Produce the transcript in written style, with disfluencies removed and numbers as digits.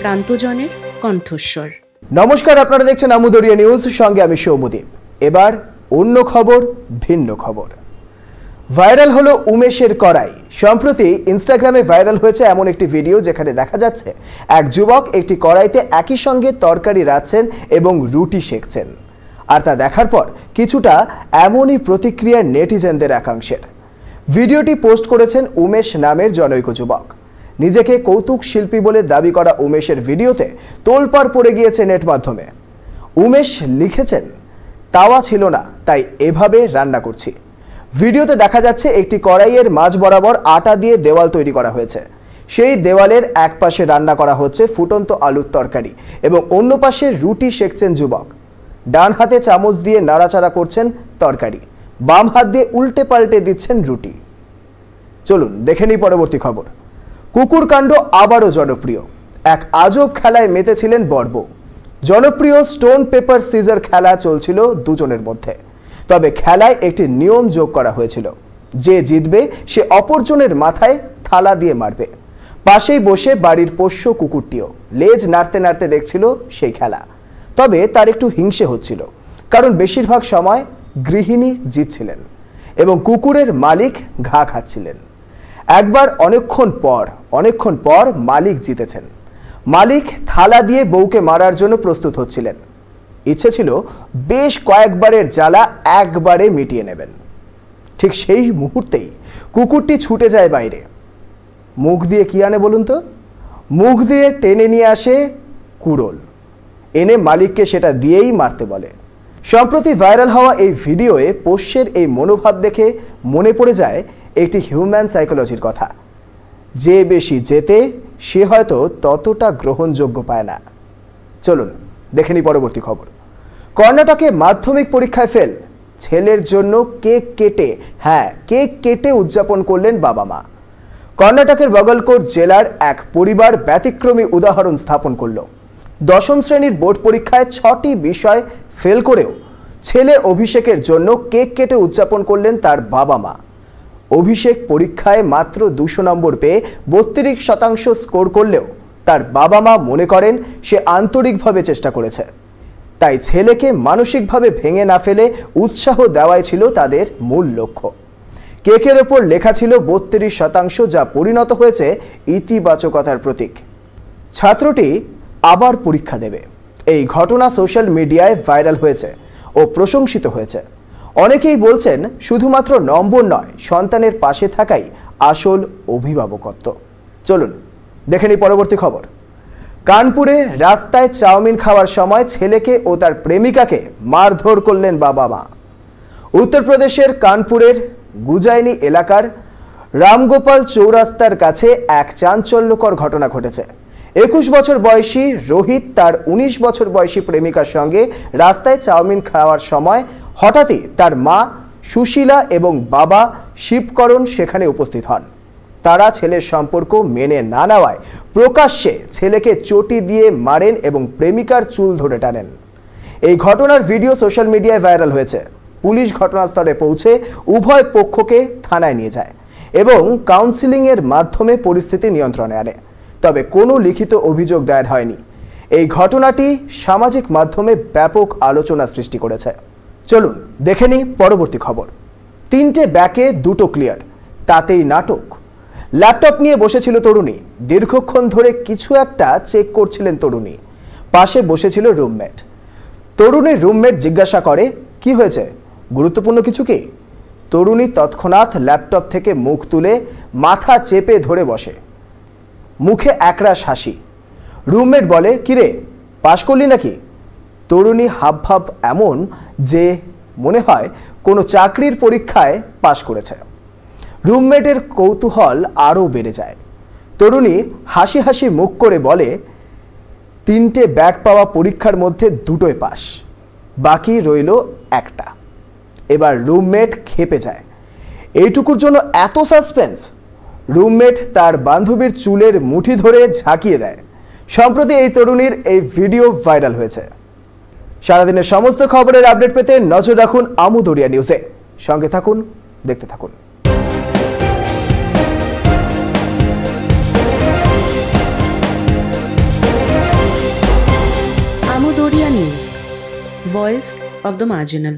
প্রান্তজনের কণ্ঠস্বর। নমস্কার, আপনারা দেখছেন আমুদরিয়া নিউজ, সঙ্গে আমি সৌমদীপ। এবার অন্য খবর, ভিন্ন খবর। ভাইরাল হলো উমেশের কড়াই। সম্প্রতি ইনস্টাগ্রামে ভাইরাল হয়েছে এমন একটি ভিডিও যেখানে দেখা যাচ্ছে এক যুবক একটি কড়াইতে একই সঙ্গে তরকারি রাঁধছেন এবং রুটি সেঁকছেন। আর তা দেখার পর কিছুটা এমনই প্রতিক্রিয়া নেটিজেনদের একাংশের। ভিডিওটি পোস্ট করেছেন উমেশ নামের জনৈক যুবক। নিজেকে কৌতুক শিল্পী বলে দাবি করা উমেশের ভিডিওতে তোলপাড় পড়ে গিয়েছে নেট মাধ্যমে। উমেশ লিখেছেন, তাওয়া ছিল না তাই এভাবে রান্না করছি। ভিডিওতে দেখা যাচ্ছে একটি কড়াইয়ের মাঝ বরাবর আটা দিয়ে দেওয়াল তৈরি করা হয়েছে। সেই দেওয়ালের এক পাশে রান্না করা হচ্ছে ফুটন্ত আলুর তরকারি এবং অন্য পাশে রুটি সেঁকছেন যুবক। ডান হাতে চামচ দিয়ে নাড়াচাড়া করছেন তরকারি, বাম হাত দিয়ে উল্টে পাল্টে দিচ্ছেন রুটি। চলুন দেখে নিই পরবর্তী খবর। কুকুর কাণ্ড আবারও জনপ্রিয়। এক আজব খেলায় মেতেছিলেন বড়বউ। জনপ্রিয় স্টোন পেপার সিজার খেলা চলছিল দুজনের মধ্যে। তবে খেলায় একটি নিয়ম যোগ করা হয়েছিল, যে জিতবে সে অপরজনের মাথায় থালা দিয়ে মারবে। পাশেই বসে বাড়ির পোষ্য কুকুরটিও লেজ নাড়তে নাড়তে দেখছিল সেই খেলা। তবে তার একটু হিংসে হচ্ছিল, কারণ বেশিরভাগ সময় গৃহিণী জিতছিলেন এবং কুকুরের মালিক ঘা খাচ্ছিলেন। একবার অনেকক্ষণ পর মালিক জিতেছেন। মালিক থালা দিয়ে বউকে মারার জন্য প্রস্তুত হচ্ছিলেন। ইচ্ছে ছিল বেশ কয়েকবারের জ্বালা একবারে মিটিয়ে নেবেন। ঠিক সেই মুহূর্তেই কুকুরটি ছুটে যায় বাইরে। মুখ দিয়ে কি আনে বলুন তো? মুখ দিয়ে টেনে নিয়ে আসে কুড়োল, এনে মালিককে সেটা দিয়েই মারতে বলে। সম্প্রতি ভাইরাল হওয়া এই ভিডিওয়ে পোষ্যের এই মনোভাব দেখে মনে পড়ে যায় একটি হিউম্যান সাইকোলজির কথা। যে বেশি জেতে সে হয়তো ততটা গ্রহণযোগ্য পায় না। চলুন দেখে নিই পরবর্তী খবর। কর্ণাটকে মাধ্যমিক পরীক্ষায় ফেল। ছেলের জন্য কেক কেটে উদযাপন করলেন বাবা মা। কর্ণাটকের বগলকোট জেলার এক পরিবার ব্যতিক্রমী উদাহরণ স্থাপন করল। দশম শ্রেণীর বোর্ড পরীক্ষায় 6টি বিষয় ফেল করেও ছেলে অভিষেকের জন্য কেক কেটে উদযাপন করলেন তার বাবা মা। অভিষেক পরীক্ষায় মাত্র 200 নম্বর পেয়ে 32% স্কোর করলেও তার বাবা মা মনে করেন সে আন্তরিকভাবে চেষ্টা করেছে। তাই ছেলেকে মানসিকভাবে ভেঙে না ফেলে উৎসাহ দেওয়াই ছিল তাদের মূল লক্ষ্য। কেকের ওপর লেখা ছিল 32%, যা পরিণত হয়েছে ইতিবাচকতার প্রতীক। ছাত্রটি আবার পরীক্ষা দেবে। এই ঘটনা সোশ্যাল মিডিয়ায় ভাইরাল হয়েছে ও প্রশংসিত হয়েছে। অনেকেই বলছেন শুধুমাত্র নম্বর নয়, সন্তানের পাশে থাকাই আসল অভিভাবকত্ব। চলুন দেখে নিই পরবর্তী খবর। কানপুরে রাস্তায় চাউমিন খাওয়ার সময় ছেলেকে ও তার প্রেমিকাকে মারধর করলেন বাবা মা। উত্তরপ্রদেশের কানপুরের গুজাইনি এলাকার রামগোপাল চৌরাস্তার কাছে এক চাঞ্চল্যকর ঘটনা ঘটেছে। 21 বছর বয়সী রোহিত তার 19 বছর বয়সী প্রেমিকার সঙ্গে রাস্তায় চাউমিন খাওয়ার সময় হঠাৎই তার মা সুশীলা এবং বাবা শিবকরণ সেখানে উপস্থিত হন। তারা ছেলের সম্পর্ক মেনে না নেওয়ায় প্রকাশ্যে ছেলেকে চটি দিয়ে মারেন এবং প্রেমিকার চুল ধরে টানেন। এই ঘটনার ভিডিও সোশ্যাল মিডিয়ায় ভাইরাল হয়েছে। পুলিশ ঘটনাস্থলে পৌঁছে উভয় পক্ষকে থানায় নিয়ে যায় এবং কাউন্সিলিংয়ের মাধ্যমে পরিস্থিতি নিয়ন্ত্রণে আনে। তবে কোনো লিখিত অভিযোগ দায়ের হয়নি। এই ঘটনাটি সামাজিক মাধ্যমে ব্যাপক আলোচনা সৃষ্টি করেছে। চলুন দেখে নিই পরবর্তী খবর। 3টে ব্যাকে 2টো ক্লিয়ার, তাতেই নাটক। ল্যাপটপ নিয়ে বসেছিল তরুণী। দীর্ঘক্ষণ ধরে কিছু একটা চেক করছিলেন তরুণী। পাশে বসেছিল রুমমেট। তরুণীর রুমমেট জিজ্ঞাসা করে, কি হয়েছে, গুরুত্বপূর্ণ কিছু কি? তরুণী তৎক্ষণাৎ ল্যাপটপ থেকে মুখ তুলে মাথা চেপে ধরে বসে, মুখে একরাশ হাসি। রুমমেট বলে, কিরে পাশ করলি নাকি? তরুণী হাবভাব এমন যে মনে হয় কোনো চাকরির পরীক্ষায় পাশ করেছে। রুমমেটের কৌতূহল আরও বেড়ে যায়। তরুণী হাসি হাসি মুখ করে বলে, 3টে ব্যাক পাওয়া পরীক্ষার মধ্যে 2টোই পাস, বাকি রইল একটা। এবার রুমমেট ক্ষেপে যায়। এইটুকুর জন্য এত সাসপেন্স? রুমমেট তার বান্ধবীর চুলের মুঠি ধরে ঝাঁকিয়ে দেয়। সম্প্রতি এই তরুণীর এই ভিডিও ভাইরাল হয়েছে। সারাদিনের সমস্ত খবরের আপডেট পেতে নজর রাখুন আমুদরিয়া নিউজে। সঙ্গে থাকুন, দেখতে থাকুন। আমুদরিয়া news, voice of the marginal.